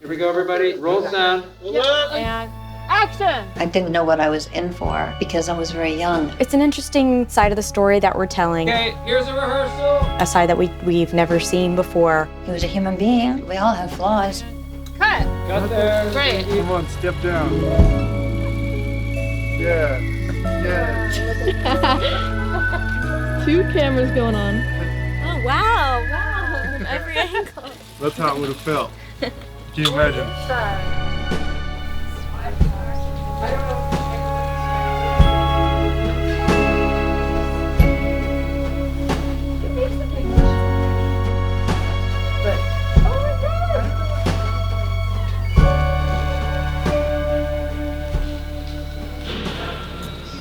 Here we go, everybody. Roll sound. And action! I didn't know what I was in for because I was very young. It's an interesting side of the story that we're telling. Okay, here's a rehearsal. A side that we've never seen before. He was a human being. We all have flaws. Cut! Got there. Great. Come on, step down. Yeah. Yeah. Two cameras going on. Oh, wow, wow. Every angle. That's how it would have felt. Can you imagine?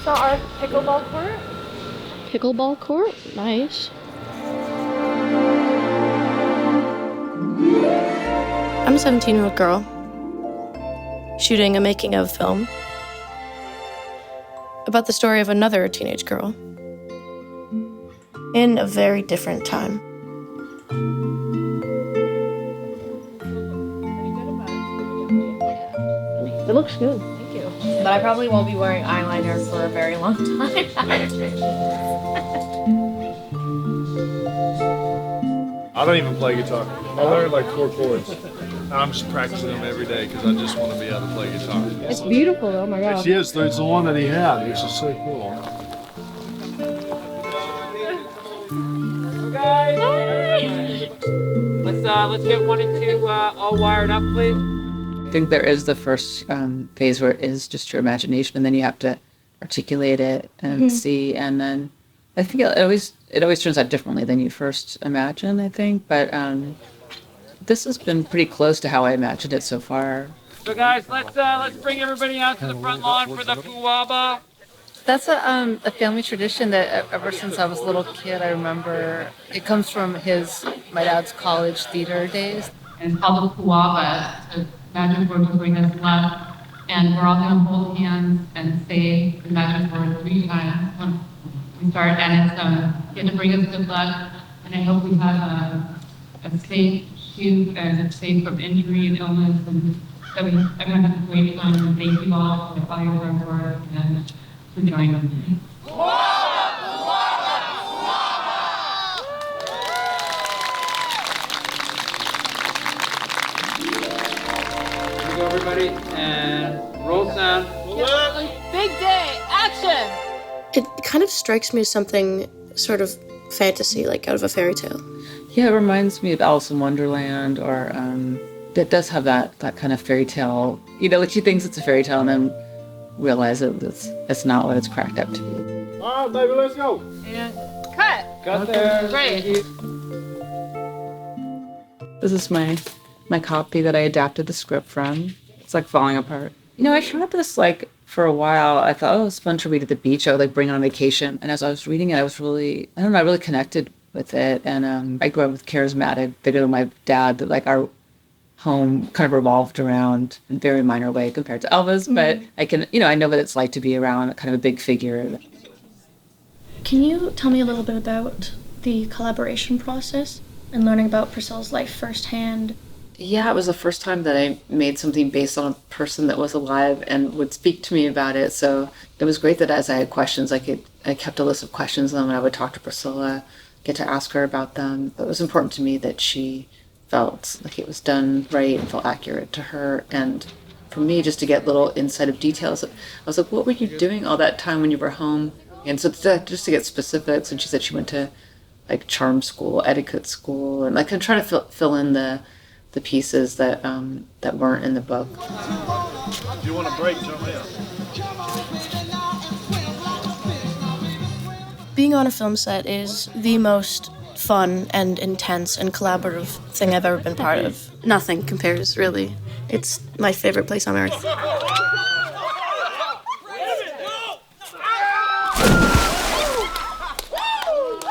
So our pickleball court? Pickleball court? Nice. I'm a 17-year-old girl shooting a making-of film about the story of another teenage girl in a very different time. It looks good. Thank you. But I probably won't be wearing eyeliner for a very long time. I don't even play guitar. I learned like 4 chords. I'm just practicing them every day because I just want to be able to play guitar. It's beautiful though, oh my god. Yes, it's the one that he had, which is so cool. Guys, let's get 1 and 2 all wired up, please. I think there is the first phase where it is just your imagination, and then you have to articulate it and see, and then I think it always turns out differently than you first imagine, I think, but this has been pretty close to how I imagined it so far. So guys, let's bring everybody out to the front lawn for the Puwaba. That's a family tradition that ever since I was a little kid, I remember. It comes from my dad's college theater days. And it's called the Puwaba. It's a magic word to bring us luck. And we're all going to hold hands and say the magic word 3 times when we start. And it's going to bring us good luck. And I hope we have a safe shoot and safe from injury and illness. And that everyone has a great time. And thank you all for all your hard work and for joining me. Here we go, everybody, and roll sound. Big day, action! It kind of strikes me as something sort of fantasy, like out of a fairy tale. Yeah, it reminds me of Alice in Wonderland, or it does have that kind of fairy tale, like she thinks it's a fairy tale and then realize it's not what it's cracked up to be. All right, baby, let's go. And cut! Got there. Great. This is my copy that I adapted the script from. It's like falling apart. I had this for a while. I thought, it's fun to read at the beach. I would bring it on vacation. And as I was reading it, I was really, I really connected with it. And I grew up with charismatic figure of my dad, that our home kind of revolved around in a very minor way compared to Elvis. But I can, I know what it's like to be around kind of a big figure. Can you tell me a little bit about the collaboration process and learning about Priscilla's life firsthand? Yeah, it was the first time that I made something based on a person that was alive and would speak to me about it. So it was great that as I had questions, I kept a list of questions and I would talk to Priscilla, get to ask her about them. But it was important to me that she felt like it was done right and felt accurate to her. And for me, just to get little insight of details, I was like, what were you doing all that time when you were home? And so just to get specifics, and she said she went to charm school, etiquette school, and I'm trying to fill in the pieces that weren't in the book. If you want a break, jump in. Being on a film set is the most fun and intense and collaborative thing I've ever been part of. Nothing compares, really. It's my favorite place on earth.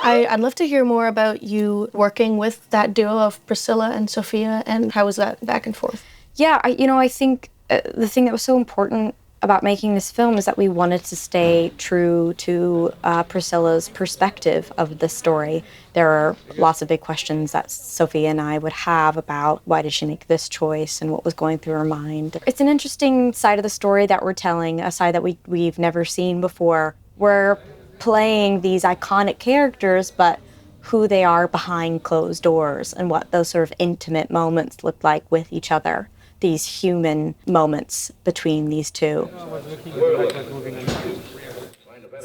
I'd love to hear more about you working with that duo of Priscilla and Sofia, and how was that back and forth? Yeah, I think the thing that was so important about making this film is that we wanted to stay true to Priscilla's perspective of the story. There are lots of big questions that Sofia and I would have about why did she make this choice and what was going through her mind. It's an interesting side of the story that we're telling, a side that we've never seen before. We're playing these iconic characters, but who they are behind closed doors and what those sort of intimate moments look like with each other. These human moments between these two.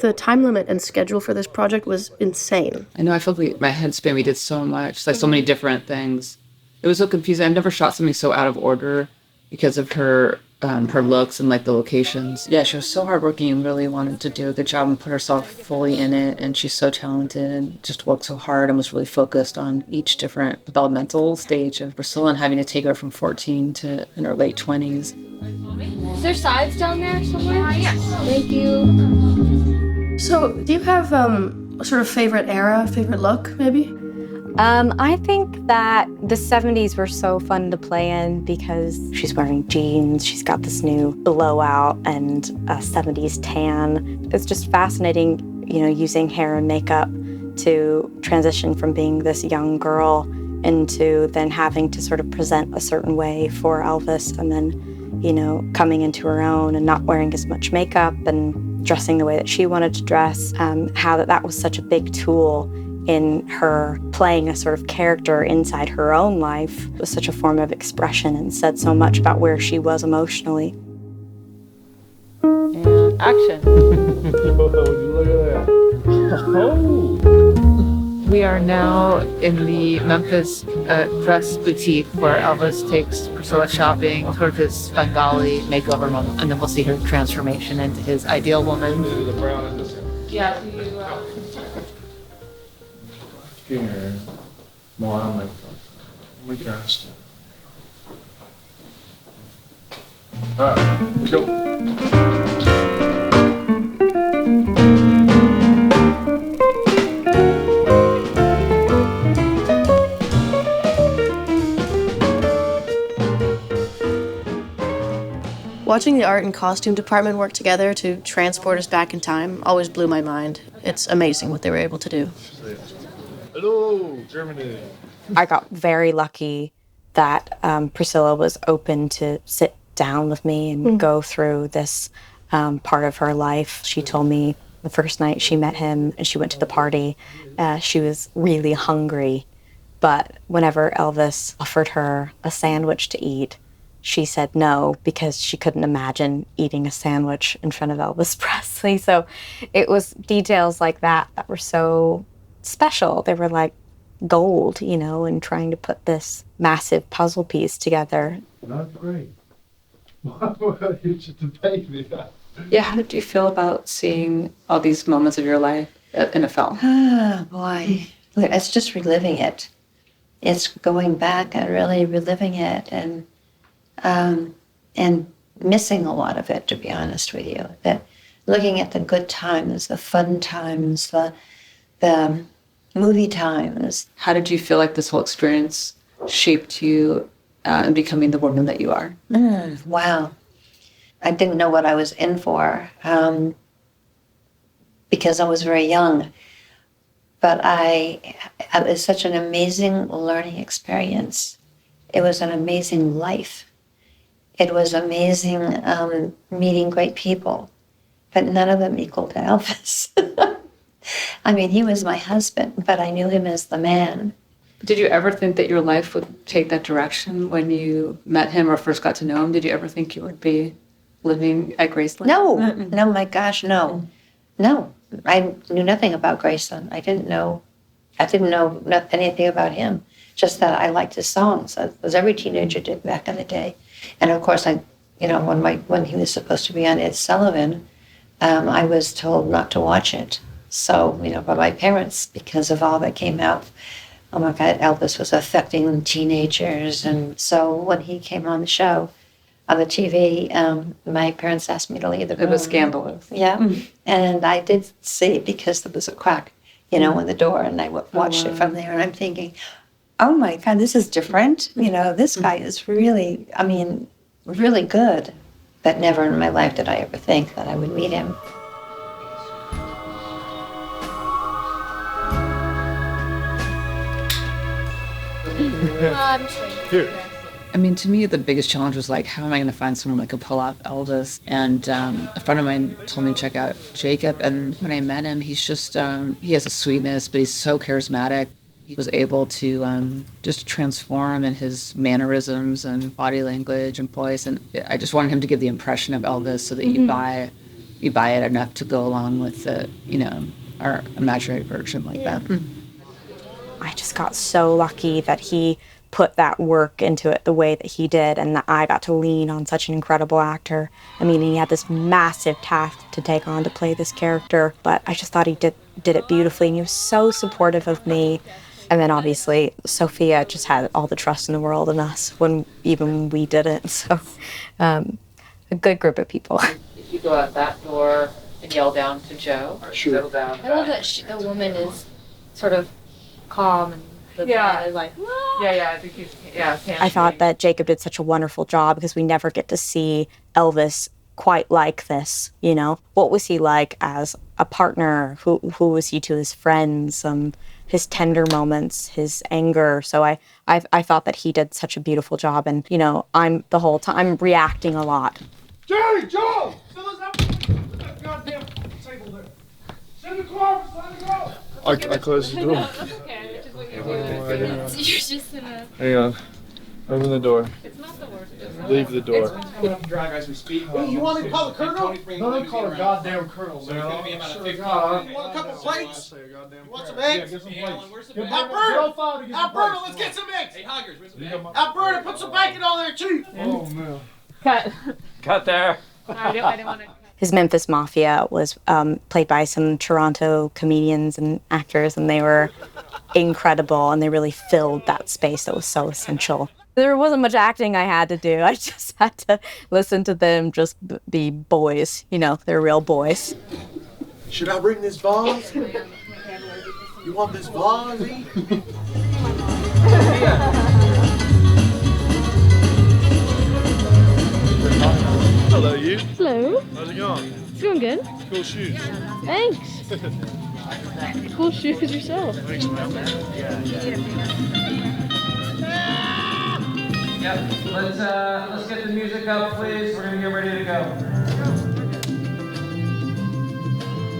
The time limit and schedule for this project was insane. I know, I felt like my head spin. We did so much, like so many different things. It was so confusing. I've never shot something so out of order because of her looks and like the locations. Yeah, she was so hardworking and really wanted to do a good job and put herself fully in it. And she's so talented and just worked so hard and was really focused on each different developmental stage of Priscilla and having to take her from 14 to in her late 20s. Is there sides down there somewhere? Yes. Thank you. So, do you have a sort of favorite era, favorite look, maybe? I think that the 70s were so fun to play in because she's wearing jeans, she's got this new blowout and a 70s tan. It's just fascinating, using hair and makeup to transition from being this young girl into then having to sort of present a certain way for Elvis and then, coming into her own and not wearing as much makeup and dressing the way that she wanted to dress. How that was such a big tool in her playing a sort of character inside her own life. It was such a form of expression and said so much about where she was emotionally. And action. Look at that. We are now in the Memphis dress boutique where Elvis takes Priscilla shopping, sort of his Bengali makeover moment, and then we'll see her transformation into his ideal woman. Yeah. Here, more on my cast. All right, let's go. Watching the art and costume department work together to transport us back in time always blew my mind. It's amazing what they were able to do. Hello, Germany. I got very lucky that Priscilla was open to sit down with me and go through this part of her life. She told me the first night she met him and she went to the party, she was really hungry. But whenever Elvis offered her a sandwich to eat, she said no because she couldn't imagine eating a sandwich in front of Elvis Presley. So it was details like that that were so special. They were like gold, and trying to put this massive puzzle piece together. Not great. You're just a baby. Yeah, how did you feel about seeing all these moments of your life in a film? Oh, boy. Look, it's just reliving it. It's going back and really reliving it and missing a lot of it, to be honest with you. That looking at the good times, the fun times, the movie times. How did you feel like this whole experience shaped you in becoming the woman that you are? Wow. I didn't know what I was in for because I was very young. But it was such an amazing learning experience. It was an amazing life. It was amazing meeting great people, but none of them equaled Elvis. I mean, he was my husband, but I knew him as the man. Did you ever think that your life would take that direction when you met him or first got to know him? Did you ever think you would be living at Graceland? No, my gosh, no. No, I knew nothing about Graceland. I didn't know anything about him, just that I liked his songs, as every teenager did back in the day. And of course, when he was supposed to be on Ed Sullivan, I was told not to watch it. So, by my parents, because of all that came out. Oh my God, Elvis was affecting teenagers. And so when he came on the show, on the TV, my parents asked me to leave the room. It was scandalous. Yeah. And I did see it because there was a crack, in the door. And I watched it from there. And I'm thinking, oh my God, this is different. This guy is really, really good. that never in my life did I ever think that I would meet him. Here. I mean, to me, the biggest challenge was like, how am I going to find someone that could pull off Elvis? And a friend of mine told me to check out Jacob. And when I met him, he's just, he has a sweetness, but he's so charismatic. He was able to just transform in his mannerisms and body language and voice. And I just wanted him to give the impression of Elvis so that you buy it enough to go along with the, our imaginary version like that. I just got so lucky that he put that work into it the way that he did, and that I got to lean on such an incredible actor. I mean, he had this massive task to take on to play this character, but I just thought he did it beautifully, and he was so supportive of me. And then obviously Sofia just had all the trust in the world in us when even we didn't. So a good group of people. If you go out that door and yell down to Joe, or settle down. I love that the woman is sort of calm and the man is like, I think he's, I thought that Jacob did such a wonderful job because we never get to see Elvis quite like this, What was he like as a partner? Who was he to his friends? His tender moments, his anger. So I thought that he did such a beautiful job, and I'm the whole time I'm reacting a lot. Jerry, Joe! Goddamn table there. Send the car, I closed the door. That's okay. Which is what you're doing. You're just in a... Hang on. Open the door. It's not the worst. Leave the door. Drive as we speak. You want to call the colonel? No, don't call her goddamn colonel. So it's going to be about a 15. You want a couple plates? You want some eggs? Alberta, let's get some eggs. Hey, Hoggers, where's some eggs? Alberta, put some bacon on there too. Oh, no. Cut there. I didn't want to... His Memphis Mafia was played by some Toronto comedians and actors, and they were incredible, and they really filled that space that was so essential. There wasn't much acting I had to do. I just had to listen to them just be boys. They're real boys. Should I bring this vase? You want this vase? Hello, you. Hello. How's it going? It's going good. Cool shoes. Thanks. Cool shoes yourself. Thanks, man. Yep. Let's get the music up, please. We're gonna get ready to go.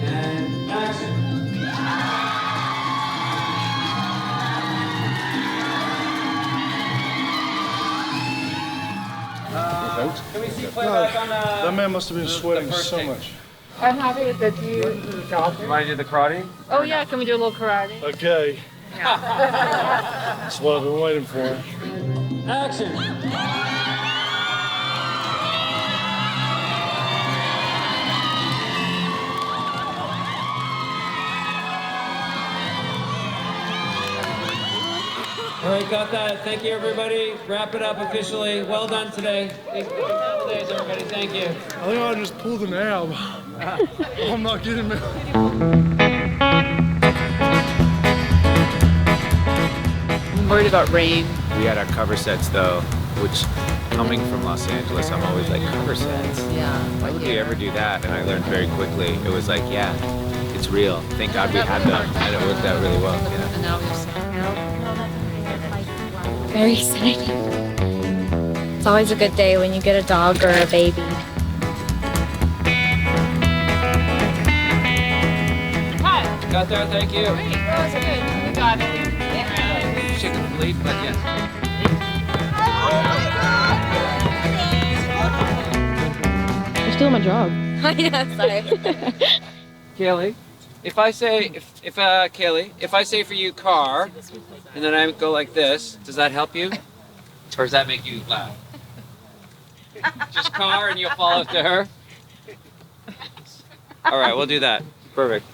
And action. Can we see playback on That man must have been sweating so much. I'm happy that you. You want to do the karate? Oh yeah, can we do a little karate? Okay. That's what I've been waiting for. Action. All right, got that. Thank you, everybody. Wrap it up officially. Well done today. Couple days, everybody. Thank you. I think I just pulled an ab. I'm not kidding, man. I'm worried about rain. We had our cover sets though, which coming from Los Angeles, I'm always like, cover sets? Yeah. Why would we ever do that? And I learned very quickly, it was like, yeah, it's real. Thank God we had them, and it worked out really well. Yeah. And now we're Very exciting. It's always a good day when you get a dog or a baby. Got there, thank you. Great. That was good. We got it. Chicken fleet, but yes. You're still my job. I know, sorry. Cailee, if I say for you car, and then I go like this, does that help you? Or does that make you laugh? Just car and you'll follow to her? All right, we'll do that. Perfect.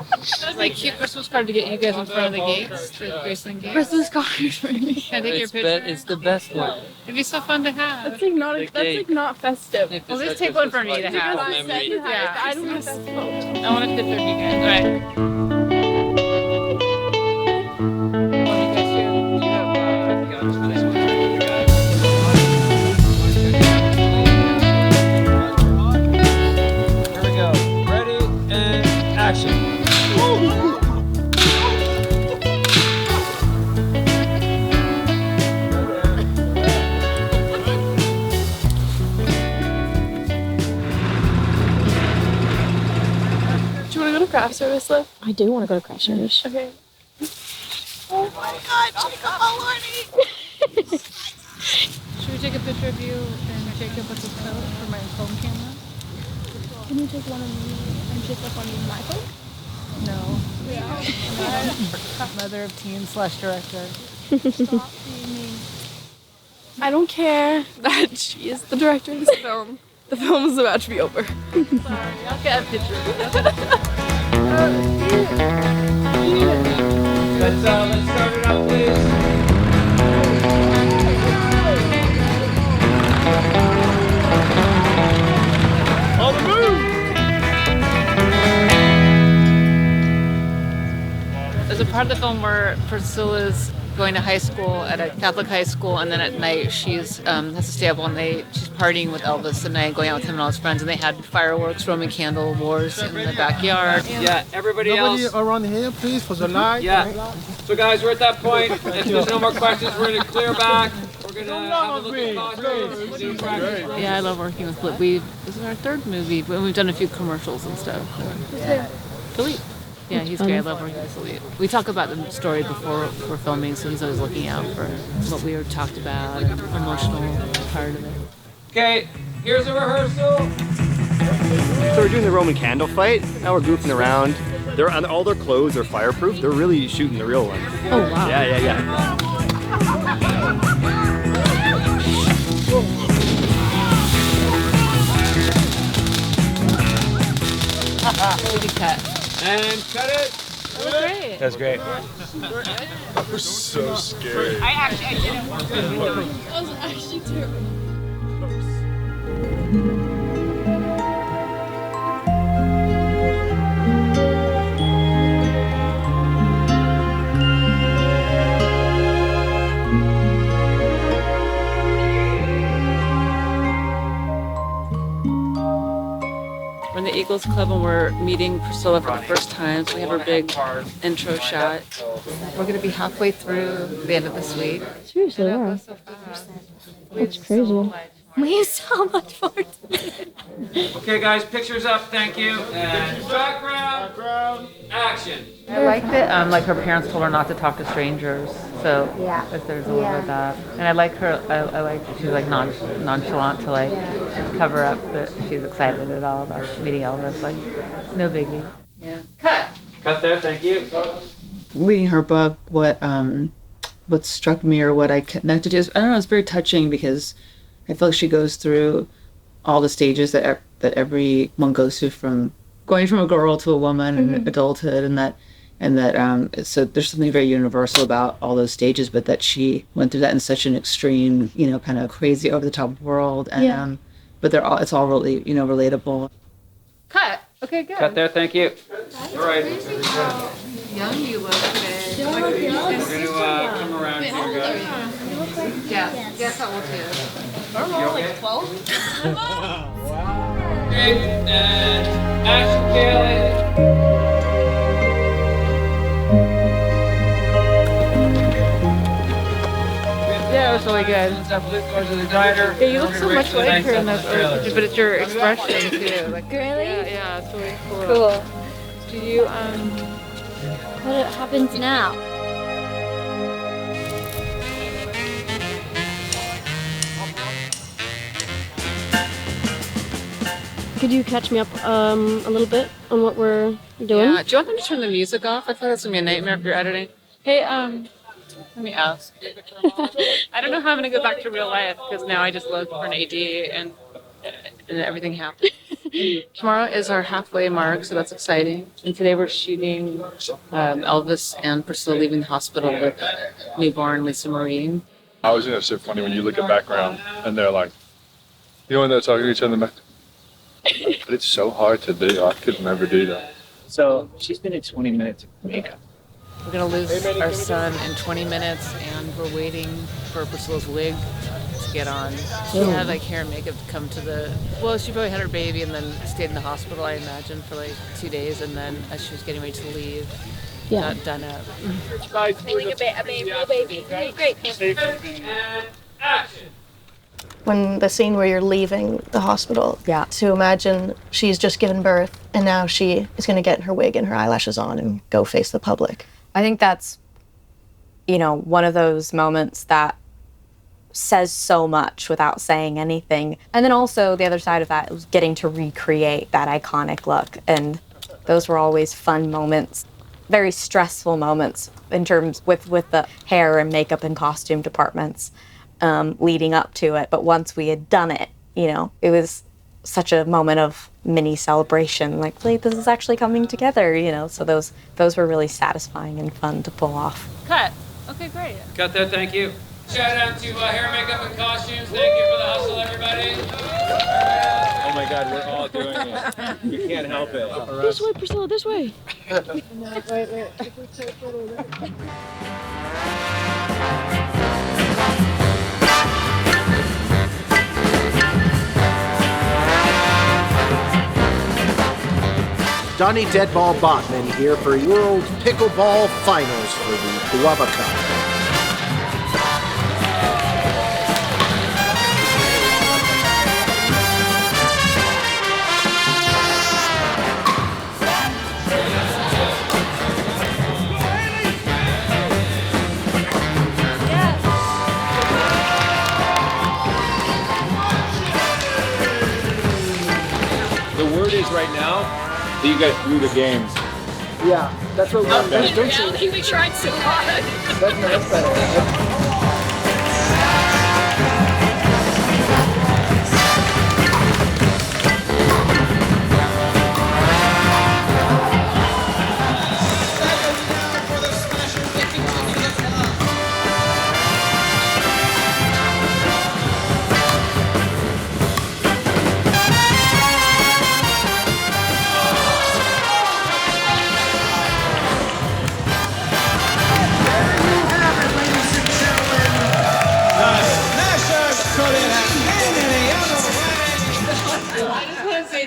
Like cute Christmas card to get you guys in front of the gates, the Graceland gates. Christmas card for me. Can I take your picture? It's the best one. It'd be so fun to have. That's not festive. Well, just take one for me to have. Yeah, I don't know festive. I want a picture of you guys. All right. to craft service, Liv? I do want to go to craft service. Okay. Oh my God, Jacob Elordi! Should we take a picture of you and Jacob with his coat for my phone camera? Can you take one of me and Jacob on my phone? No. Yeah. Mother of teens / director. Stop being mean. I don't care that she is the director of this film. The film is about to be over. Sorry, I'll get a picture. Let's start it up, please. On the move! There's a part of the film where Priscilla's going to high school at a Catholic high school, and then at night she's has to stay up all night. She's partying with Elvis at night, going out with him and all his friends, and they had fireworks, Roman candle wars in the backyard. Yeah, everybody else. around here, please, for the night. Yeah. So guys, we're at that point. If there's no more questions, we're gonna clear back. We're gonna have a look at costumes. We'll do practice. Yeah, I love working with Flip. This is our third movie, but we've done a few commercials and stuff. Philippe. Yeah, he's great. I love working with Philippe. We talk about the story before we're filming, so he's always looking out for what we were talked about, the emotional part of it. Okay, here's a rehearsal. So we're doing the Roman candle fight. Now we're goofing around. All their clothes are fireproof. They're really shooting the real one. Oh, wow. Yeah. Good cut. And cut it. That was great. That's great. That was so scary. I didn't work with it. That was actually terrible. We're in the Eagles Club and we're meeting Priscilla for the first time, so we have our big intro shot. We're going to be halfway through the end of this week. Seriously, wow. That's crazy. We have so much more to do. Okay, guys, pictures up. Thank you. And background. Action. I liked it. Like her parents told her not to talk to strangers, so Yeah. there's a little bit of that. And I like her. I like she's like nonchalant to like cover up that she's excited at all about meeting Elvis. Like no biggie. Yeah. Cut there. Thank you. Reading her book, what struck me or what I connected to is, I don't know, it's very touching because I feel like she goes through all the stages that everyone goes through, from going from a girl to a woman and adulthood, and that so there's something very universal about all those stages, but that she went through that in such an extreme, kind of crazy, over the top world, and but it's all really, relatable. Cut. Okay, good. Cut there. Thank you. All right. Young you look today. We're gonna come around here, guys. Yeah. Yes, I will too. I don't know, like 12? Okay, and action, Cailee. Yeah, it was really good. Yeah, you look so much like her in that picture, but it's your expression too. Like, Really? Yeah, it's really cool. Cool. Do you What happens now? Could you catch me up a little bit on what we're doing? Yeah. Do you want them to turn the music off? I thought that's gonna be a nightmare if you're editing. Hey, let me ask. I don't know how I'm gonna go back to real life because now I just looked for an AD and everything happened. Tomorrow is our halfway mark, so that's exciting. And today we're shooting Elvis and Priscilla leaving the hospital with newborn Lisa Marie. I always think that's so funny when you look at background and they're like, when they're talking to each other in the back. But it's so hard to do. I could never do that. So she's been in 20 minutes of makeup. We're gonna lose our son in 20 minutes, and we're waiting for Priscilla's wig to get on. She had like hair and makeup to come to the. Well, she probably had her baby and then stayed in the hospital, I imagine, for like 2 days, and then as she was getting ready to leave, got done up. Feeling a real baby. Great. And action. when the scene where you're leaving the hospital. Yeah. To imagine she's just given birth and now she is going to get her wig and her eyelashes on and go face the public. I think that's, you know, one of those moments that says so much without saying anything. And then also the other side of that was getting to recreate that iconic look. And those were always fun moments, very stressful moments in terms with the hair and makeup and costume departments leading up to it. But once we had done it, you know, it was such a moment of mini celebration, like, wait, this is actually coming together, you know. So those were really satisfying and fun to pull off. Cut. Okay, great. Cut there, thank you. Shout out to hair, makeup, and costumes. Thank you for the hustle, everybody. Oh my God, we're all doing it. You can't help it. This way, Priscilla, this way. Donnie Deadball Botman here for World Pickleball Finals for the Guava Cup. The word is right now that you guys blew the games. Yeah, that's what we're doing. Don't you? We tried so hard. That's better.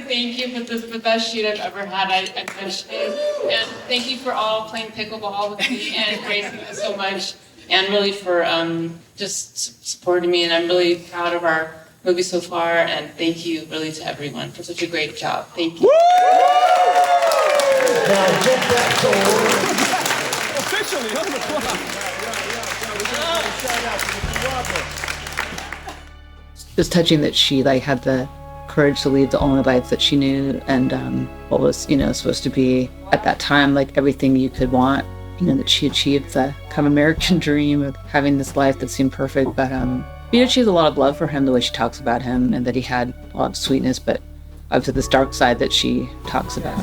Thank you for this, the best shoot I've ever had. I appreciate it. And thank you for all playing pickleball with me and praising me so much. And really for just supporting me. And I'm really proud of our movie so far. And thank you really to everyone for such a great job. Thank you. Officially on the clock. It was touching that she had the courage to leave the only life that she knew and what was, supposed to be at that time, everything you could want, that she achieved the kind of American dream of having this life that seemed perfect. But she achieved a lot of love for him, the way she talks about him, and that he had a lot of sweetness, but obviously this dark side that she talks about.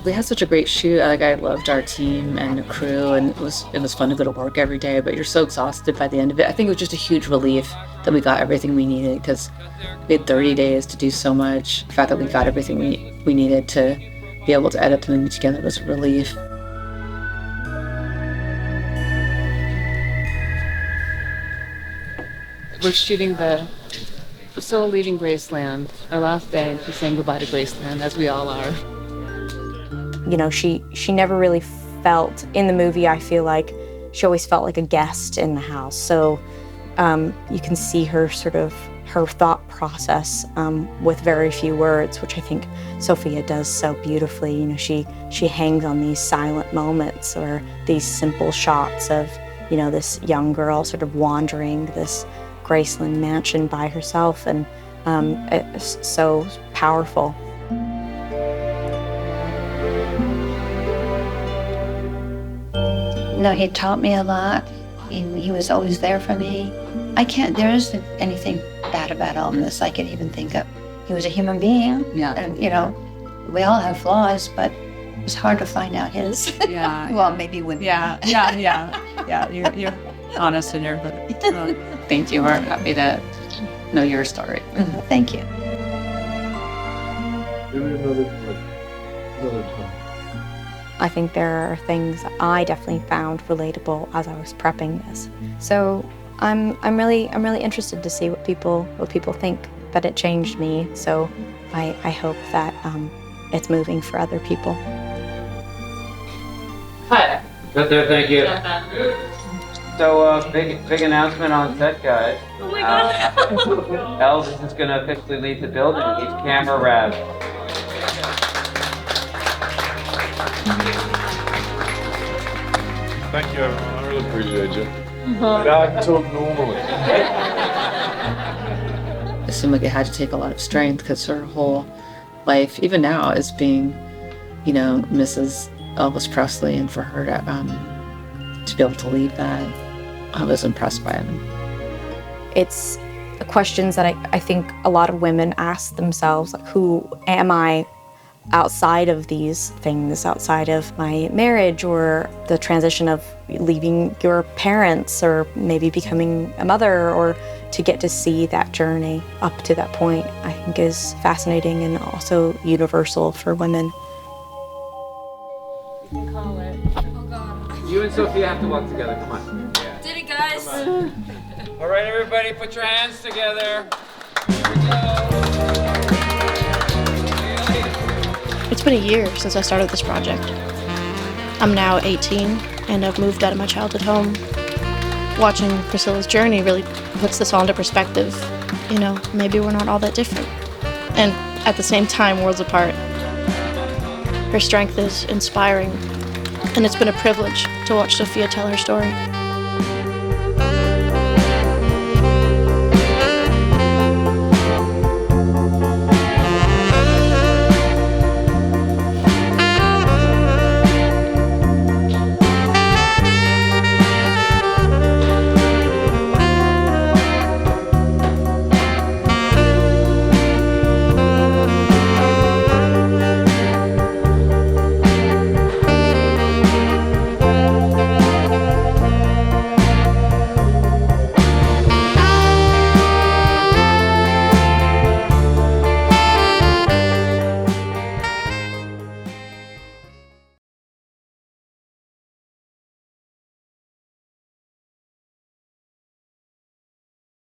We had such a great shoot. I loved our team and the crew, and it was fun to go to work every day, but you're so exhausted by the end of it. I think it was just a huge relief that we got everything we needed, because we had 30 days to do so much. The fact that we got everything we needed to be able to edit the movie together was a relief. We're shooting still leaving Graceland, our last day, and she's saying goodbye to Graceland, as we all are. She never really felt, in the movie, I feel like she always felt like a guest in the house. So you can see her her thought process with very few words, which I think Sofia does so beautifully. She hangs on these silent moments or these simple shots of, this young girl sort of wandering this Graceland mansion by herself, and it's so powerful. No, he taught me a lot. He was always there for me. There isn't anything bad about Elvis I can even think of. He was a human being. Yeah. And, we all have flaws, but it was hard to find out his. Yeah. Well, maybe when. Yeah. You're honest in your. Thank you. We're happy to know your story. Thank you. I think there are things I definitely found relatable as I was prepping this. So I'm really interested to see what people think. But it changed me, so I hope that it's moving for other people. Cut there, thank you. So, big announcement on set, guys. Oh my God. Elvis is gonna officially leave the building. He's camera rad. Thank you, everyone. I really appreciate you. I talk normally. It seemed like it had to take a lot of strength because her whole life, even now, is being, you know, Mrs. Elvis Presley, and for her to be able to leave that, I was impressed by it. It's questions that I think a lot of women ask themselves, like, who am I outside of these things, outside of my marriage or the transition of leaving your parents or maybe becoming a mother, or to get to see that journey up to that point, I think is fascinating and also universal for women. You and Sofia have to walk together. Come on. Did it, guys. All right, everybody, put your hands together. It's been a year since I started this project. I'm now 18 and I've moved out of my childhood home. Watching Priscilla's journey really puts this all into perspective. You know, maybe we're not all that different. And at the same time, worlds apart. Her strength is inspiring, and it's been a privilege to watch Sofia tell her story.